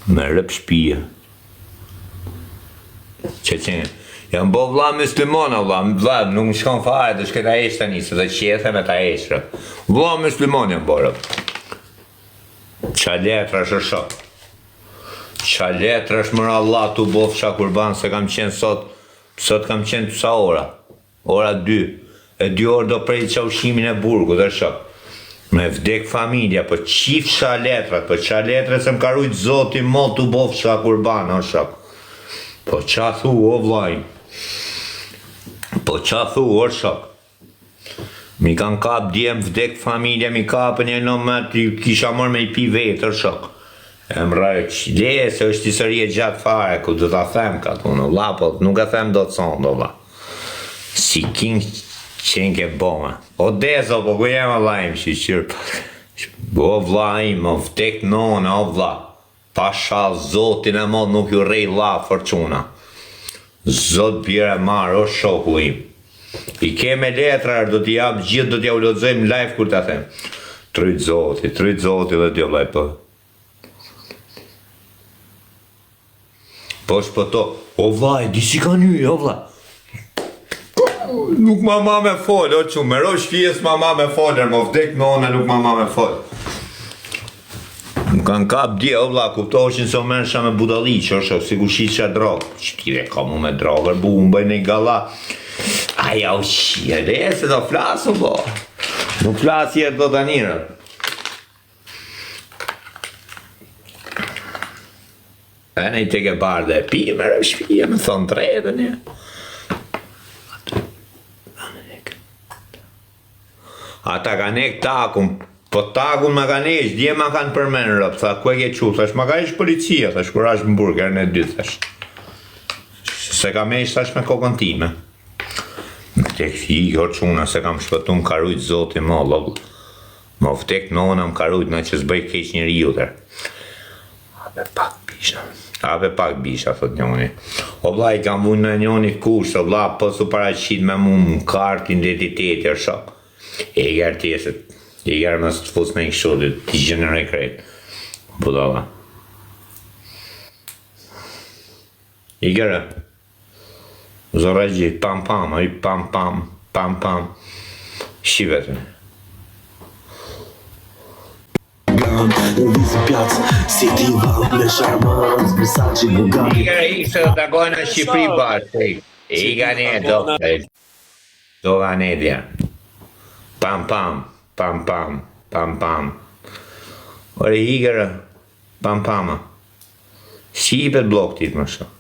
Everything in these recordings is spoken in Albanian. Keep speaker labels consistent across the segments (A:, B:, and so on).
A: Me rëp shpije. Që qenë, jam bo vla muslimona, vla, nuk më shkon fare të shketa esh të njësë, dhe qethe me ta eshre. Vla muslimon jam bo rëp. Qa letra është shok. Qa letra është mërë Allah të bof qa kurban, se kam qenë sot kam qenë të sa ora. Ora 2. E 2 orë do prej qa ushimin e burgu dhe shok. Me vdek familja, po qif qa letrat, po qa letrat se më ka rujt zoti mo të bof qa kurban, o shok. Po qa thu, o vlajnë. Po qa thu, o shok. Mi kanë kap djem vdek familja, mi kapën e në me të kisha mërë me i pi vetë, o shok. E më rajë që leje se është i sërje gjatë fare, ku du t'a them ka të unë, la, po nuk e them do të sonë, do la. Si king qenë ke bome. O dezo, po ku jem vlajmë, që qërë. O vlajmë, o vdek nona, o vla. Pasha zotin e mod nuk ju rej la fortuna. Zot bjere marë, o shoku im. I keme letrar, do t'i jabë gjithë, do t'ja u lodzojmë live kur t'a them. Tryt zoti dhe t'jo vlaj për. Po shpo to, o vlaj, di si ka një, o vlaj. Nuk ma me fol, o që, me rosh fjes ma me foler, mo vdek nona nuk ma me fol. Më kanë kap dje, o vla, kuptoheshin se o mensha me budali, që është si ku shqit drogë. Qëtire ka mu me drogër, bu, më bëjnë i gala. Aja u qire, se do flasë, bo. Nuk flasë jetë do të njërë. E në i teke barë dhe pi, me rë shpije, me thonë të redë një. Ata ka nek takun, po takun ma ka nesh, dje ma kanë përmenë rëpë, tha, ku e ke qu, thash, ma ka ish policia, thash, kur ashtë më burger në 2, thash. Se ka me ish, thash, me kokën time. Në tek i gjorë quna, se kam shpëtu më karujt zoti më, logë. Më vtek nona më karujt, në që s'bëj keq njëri jutër. Ape pak bisha, thot njoni. O vla, i kam vujnë me njoni kush, o vla, po su paraqit me mu më kartë identiteti, o shok. E gjerë tjeset, e gjerë mësë të fusë me i këshodit, t'i gjenëre krejt. Budala. I gjerë. Zora gjithë, pam pam, oj pam pam, pam pam. Shqivetën. I gjerë i se të gojnë në Shqipëri bashkë, i gane do, do gane dja. Pam pam, pam pam, pam pam. Ore i gjerë, pam pama. Shqipet blok tit më shumë.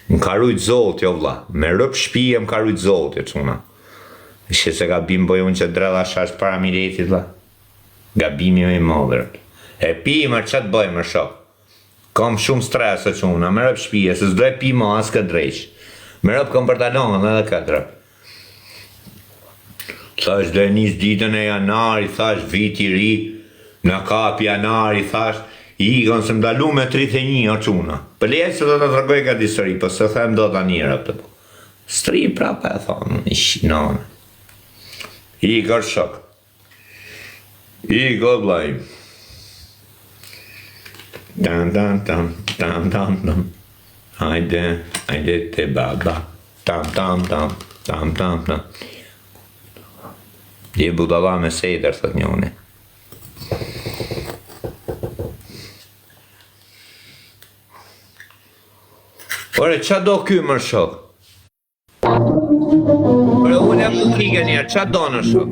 A: Më ka rujt zoti, o vla. Me rëp shpije më ka rujt zoti, quna. Shqe se gabim boj unë që drella shash para miretit, la. Gabimi me i modër. E pi më që të bëj më shok. Kam shumë stres e quna, me rëp shpije, se s'doj pi ma as këtë drejsh. Me rëp kam për talonë edhe këtë rëp. Thash dhe njës ditën e janari, thash viti ri, në kap janari, thash, i ikon se mdalu me 31 o quna. Për lejtë se do të tërgoj këtë histori, për se them do të njërë të po. Stri prapa e thonë, i shinonë. I kërë shok. I kërë blajmë. Tam tam tam, tam tam tam. Hajde, hajde te baba. Tam tam tam, tam tam tam. Je budala me sejder, thët njoni. Ore, qa do ky më shok? Ore, unë e më kike njerë, qa do në shok?